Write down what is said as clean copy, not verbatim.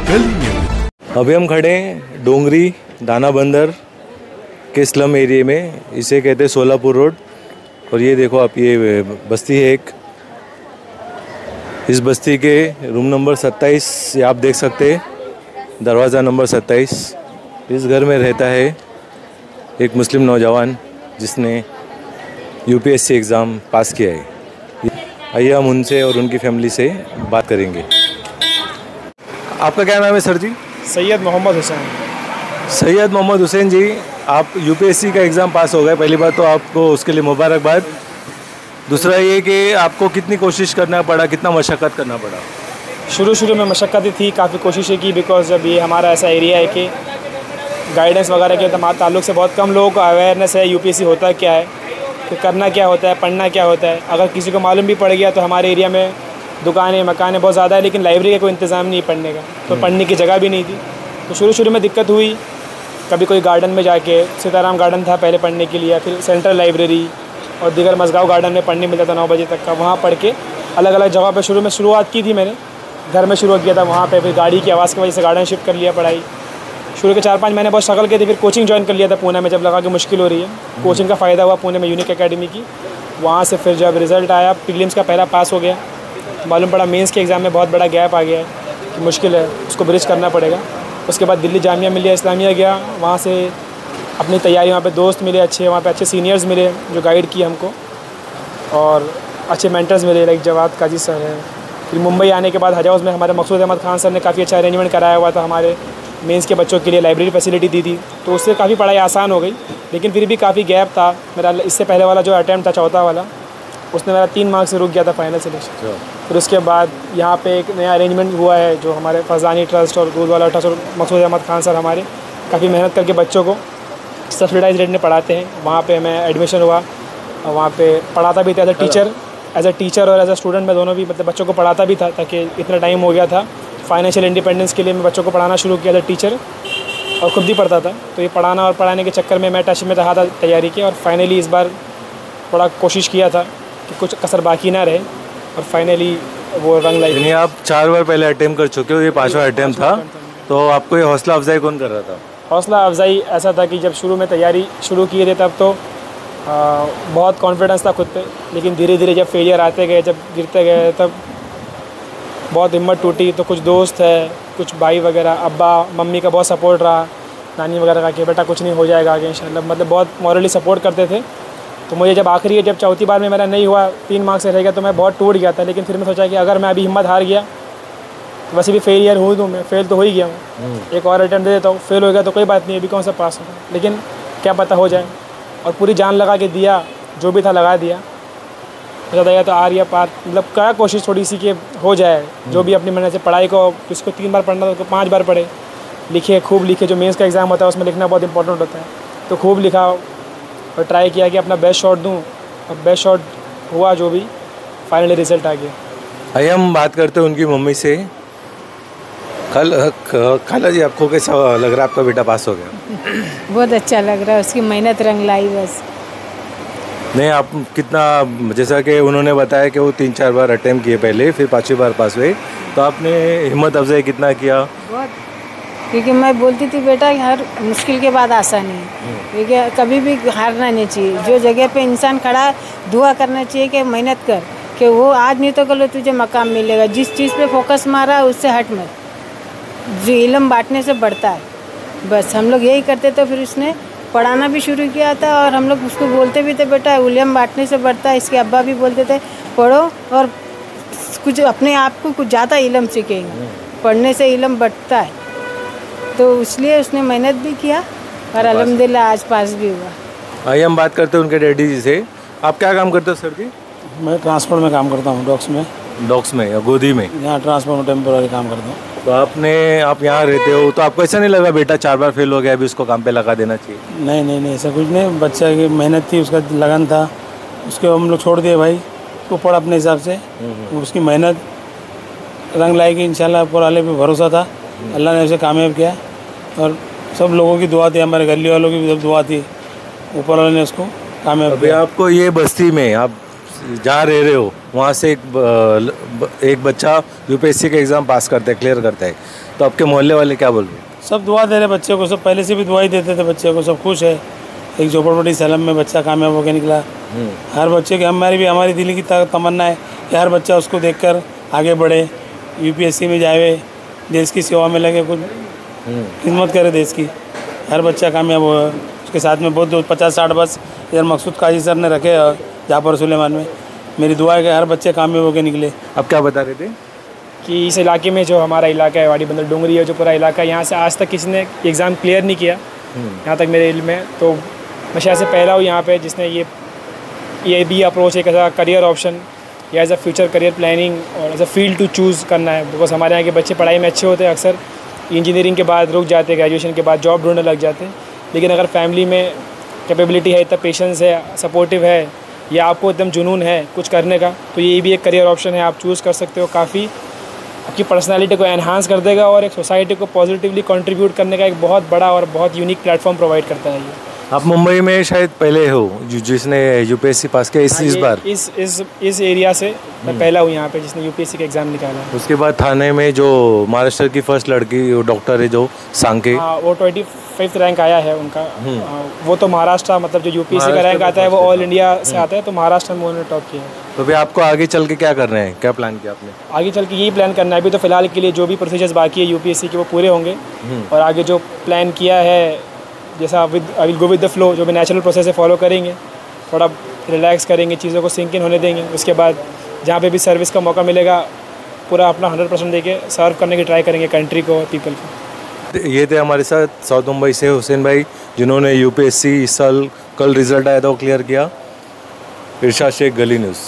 गली न्यूज। अभी हम खड़े हैं डोंगरी दाना बंदर के स्लम एरिया में, इसे कहते हैं सोलापुर रोड। और ये देखो आप, ये बस्ती है एक। इस बस्ती के रूम नंबर 27 ये आप देख सकते हैं, दरवाज़ा नंबर 27। इस घर में रहता है एक मुस्लिम नौजवान जिसने यूपीएससी एग्ज़ाम पास किया है। आइए हम उनसे और उनकी फैमिली से बात करेंगे। आपका क्या नाम है सर जी? सैयद मोहम्मद हुसैन। सैयद मोहम्मद हुसैन जी, आप यूपीएससी का एग्ज़ाम पास हो गए। पहली बात तो आपको उसके लिए मुबारकबाद। दूसरा ये कि आपको कितनी कोशिश करना पड़ा, कितना मशक्क़त करना पड़ा? शुरू में मशक्क़त थी, काफ़ी कोशिशें की, बिकॉज जब ये हमारा ऐसा एरिया है कि गाइडेंस वगैरह के ताल्लुक से बहुत कम लोगों को अवेयरनेस है यूपीएससी होता क्या है, कि करना क्या होता है, पढ़ना क्या होता है। अगर किसी को मालूम भी पड़ गया तो हमारे एरिया में दुकानें मकानें बहुत ज़्यादा है, लेकिन लाइब्रेरी का कोई इंतज़ाम नहीं पढ़ने का, तो पढ़ने की जगह भी नहीं थी। तो शुरू में दिक्कत हुई। कभी कोई गार्डन में जाके, सीताराम गार्डन था पहले पढ़ने के लिए, फिर सेंट्रल लाइब्रेरी और दीगर मसगाँव गार्डन में पढ़ने मिलता था 9 बजे तक का। वहाँ पढ़ के अलग अलग जगह पर शुरुआत की थी मैंने। घर में शुरू किया था, वहाँ पे फिर गाड़ी की आवाज़ की वजह से गार्डन शिफ्ट कर लिया पढ़ाई। शुरू के 4-5 महीने बहुत स्ट्रगल किए थे, फिर कोचिंग ज्वाइन कर लिया था पुणे में, जब लगा कि मुश्किल हो रही है। कोचिंग का फ़ायदा हुआ पुणे में यूनिक एकेडमी की। वहाँ से फिर जब रिज़ल्ट आया, प्रीलिम्स का पहला पास हो गया, मालूम पड़ा मेंस के एग्ज़ाम में बहुत बड़ा गैप आ गया है, कि मुश्किल है, उसको ब्रिज करना पड़ेगा। उसके बाद दिल्ली जामिया मिलिया इस्लामिया गया, वहाँ से अपनी तैयारी, वहाँ पे दोस्त मिले अच्छे, वहाँ पे अच्छे सीनियर्स मिले जो गाइड किए हमको, और अच्छे मेंटर्स मिले, लाइक जवाद काजी सर है। फिर मुंबई आने के बाद हज हाउस में हमारे मकसूद अहमद खान सर ने काफ़ी अच्छा अरेंजमेंट कराया हुआ था, हमारे मेंस के बच्चों के लिए लाइब्रेरी फैसिलिटी दी थी, तो उससे काफ़ी पढ़ाई आसान हो गई। लेकिन फिर भी काफ़ी गैप था मेरा। इससे पहले वाला जो अटैम्प्ट था, चौथा वाला, उसने मेरा 3 मार्क्स से रुक गया था फाइनल सिलेक्शन। फिर उसके बाद यहाँ पे एक नया अरेंजमेंट हुआ है, जो हमारे फजानी ट्रस्ट और गुरुद्वारा ट्रस्ट और मकसूद अहमद खान सर हमारे काफ़ी मेहनत करके बच्चों को सब्सिडाइज रेट में पढ़ाते हैं। वहाँ पे मैं एडमिशन हुआ और वहाँ पे पढ़ाता भी था एज अ टीचर और एज अ स्टूडेंट, मैं दोनों भी मतलब बच्चों को पढ़ाता भी था, ताकि इतना टाइम हो गया था फाइनेंशियल इंडिपेंडेंस के लिए मैं बच्चों को पढ़ाना शुरू किया था टीचर, और खुद भी पढ़ता था। तो ये पढ़ाना और पढ़ाने के चक्कर में मैं टच में रहा था तैयारी के, और फाइनली इस बार थोड़ा कोशिश किया था कि कुछ कसर बाकी ना रहे, और फाइनली वो रंग लाई। यानी आप 4 बार पहले अटेम्प्ट कर चुके हो, ये 5वां अटेम्प्ट था। तो आपको ये हौसला अफजाई कौन कर रहा था? हौसला अफजाई ऐसा था कि जब शुरू में तैयारी शुरू किए थे तब तो बहुत कॉन्फिडेंस था खुद पे, लेकिन धीरे धीरे जब फेलियर आते गए, जब गिरते गए, तब बहुत हिम्मत टूटी। तो कुछ दोस्त है, कुछ भाई वगैरह, अब्बा मम्मी का बहुत सपोर्ट रहा, नानी वगैरह का कि बेटा कुछ नहीं हो जाएगा आगे इंशाल्लाह, मतलब बहुत मॉरली सपोर्ट करते थे। तो मुझे जब आखिरी जब चौथी बार में मेरा नहीं हुआ, 3 मार्क्स से रह गया, तो मैं बहुत टूट गया था। लेकिन फिर मैं सोचा कि अगर मैं अभी हिम्मत हार गया, तो वैसे भी फेलियर हूँ, तो मैं फेल तो हो ही गया हूँ, एक और अटेम्प्ट दे देता हूँ, फेल हो गया तो कोई बात नहीं, अभी कौन सा पास होगा, लेकिन क्या पता हो जाए। और पूरी जान लगा के दिया, जो भी था लगा दिया, ज़्यादा तो आ रही है पार, मतलब क्या कोशिश थोड़ी सी कि हो जाए। जो भी अपनी मेहनत से पढ़ाई को, जिसको 3 बार पढ़ना था उसको 5 बार पढ़े, लिखे, खूब लिखे। जो मेंस का एग्ज़ाम होता है उसमें लिखना बहुत इंपॉर्टेंट होता है, तो खूब लिखा और ट्राई किया कि अपना बेस्ट शॉट दूँ, और बेस्ट शॉट हुआ जो भी, फाइनली रिजल्ट आ गया। आइए हम बात करते हैं उनकी मम्मी से। खाला जी, आपको कैसा लग रहा है, आपका बेटा पास हो गया? बहुत अच्छा लग रहा है, उसकी मेहनत रंग लाई बस। नहीं, आप कितना, जैसा कि उन्होंने बताया कि वो 3-4 बार अटेम्प्ट किए पहले, फिर 5वीं बार पास हुए, तो आपने हिम्मत अफजाई कितना किया? बहुत, क्योंकि मैं बोलती थी बेटा हर मुश्किल के बाद आसानी है, क्योंकि कभी भी हारना नहीं चाहिए। जो जगह पे इंसान खड़ा, दुआ करना चाहिए कि मेहनत कर, कि वो आज नहीं तो कल तुझे मकाम मिलेगा। जिस चीज़ पे फोकस मारा उससे हट मत, जो इल्म बांटने से बढ़ता है, बस हम लोग यही करते। तो फिर उसने पढ़ाना भी शुरू किया था, और हम लोग उसको बोलते भी थे बेटा इल्म बांटने से बढ़ता है। इसके अब्बा भी बोलते थे पढ़ो और कुछ अपने आप को कुछ ज़्यादा इल्म सीखेंगे, पढ़ने से इल्म बढ़ता है। तो इसलिए उसने मेहनत भी किया और अल्हम्दुलिल्लाह आज पास भी हुआ। आइए हम बात करते हैं उनके डैडी जी से। आप क्या काम करते हो सर जी? मैं ट्रांसपोर्ट में काम करता हूँ, डॉक्स में। डॉक्स में या गोदी में? यहाँ ट्रांसपोर्ट में टेम्पोररी काम करता हूँ। तो आप यहाँ रहते हो, तो आपको ऐसा नहीं लगा बेटा 4 बार फेल हो गया, अभी उसको काम पे लगा देना चाहिए? नहीं, ऐसा कुछ नहीं। बच्चा की मेहनत थी, उसका लगन था, उसको हम लोग छोड़ दिए भाई, वो पढ़ अपने हिसाब से। उसकी मेहनत रंग लाएगी इंशाल्लाह, ऊपर वाले पे भरोसा था, अल्लाह ने उसे कामयाब किया। और सब लोगों की दुआ थी, हमारे गली वालों की भी सब दुआ थी, ऊपर वाले ने उसको कामयाब किया। आपको ये बस्ती में आप जहाँ रह रहे हो, वहाँ से एक एक बच्चा यूपीएससी का एग्ज़ाम पास करता है, क्लियर करता है, तो आपके मोहल्ले वाले क्या बोल रहे हैं? सब दुआ दे रहे बच्चे को, सब पहले से भी दुआ ही देते थे बच्चे को, सब खुश है। एक झोपड़पट्टी सैलम में बच्चा कामयाब होकर निकला। हर बच्चे की हमारी दिल की तमन्ना है कि हर बच्चा उसको देखकर आगे बढ़े, यूपीएससी में जाए, देश की सेवा में लगे, कुछ खिदमत करे देश की। हर बच्चा कामयाब हो। उसके साथ में बहुत 50-60 बस इधर मकसूद काजी सर ने रखे जाफर सुलेमान में। मेरी दुआ है कि हर बच्चे कामयाब होकर निकले। आप क्या बता रहे थे? कि इस इलाके में जो हमारा इलाका है वाड़ी बंदर डोंगरी है, जो पूरा इलाका, यहाँ से आज तक किसी ने एग्ज़ाम क्लियर नहीं किया, यहाँ तक मेरे इल्म में। तो मैं शायद से पहला हूँ यहाँ पे जिसने ये भी अप्रोच एक ऐसा करियर ऑप्शन या as a future career planning और as a field to choose करना है। बिकॉज हमारे यहाँ के बच्चे पढ़ाई में अच्छे होते हैं, अक्सर इंजीनियरिंग के बाद रुक जाते, ग्रेजुएशन के बाद जॉब ढूंढने लग जाते हैं। लेकिन अगर फैमिली में कैपेबिलिटी है, इतना पेशेंस है, सपोर्टिव है, या आपको एकदम जुनून है कुछ करने का, तो ये भी एक करियर ऑप्शन है, आप चूज़ कर सकते हो। काफ़ी आपकी पर्सनालिटी को एनहांस कर देगा और एक सोसाइटी को पॉजिटिवली कंट्रीब्यूट करने का एक बहुत बड़ा और बहुत यूनिक प्लेटफॉर्म प्रोवाइड करता है ये। आप मुंबई में शायद पहले हो जिसने यूपीएससी पास किया इस बार? इस एरिया से मैं पहला हूँ यहाँ पे जिसने यूपीएससी का एग्ज़ाम निकाला। उसके बाद थाने में जो महाराष्ट्र की फर्स्ट लड़की वो डॉक्टर है जो सांके, हाँ, वो 25th रैंक आया है उनका। वो तो महाराष्ट्र, मतलब जो यूपीएससी का रैंक आता है वो ऑल इंडिया से आता है, तो महाराष्ट्र में उन्होंने टॉप किया है। तो फिर आपको आगे चल के क्या करना है, क्या प्लान किया आपने? आगे चल के यही प्लान करना है। अभी तो फिलहाल के लिए जो भी प्रोसीजर्स बाकी है यूपीएससी के वो पूरे होंगे, और आगे जो प्लान किया है जैसा I will go with the flow, जो भी नेचुरल प्रोसेस है फॉलो करेंगे, थोड़ा रिलैक्स करेंगे, चीज़ों को सिंक इन होने देंगे। उसके बाद जहाँ पे भी सर्विस का मौका मिलेगा पूरा अपना 100% देके सर्व करने की ट्राई करेंगे कंट्री को और पीपल को। ये थे हमारे साथ साउथ मुंबई से हुसैन भाई, जिन्होंने यूपीएससी इस साल कल रिजल्ट आया था वो क्लियर किया। इरशाद शेख, गली न्यूज़।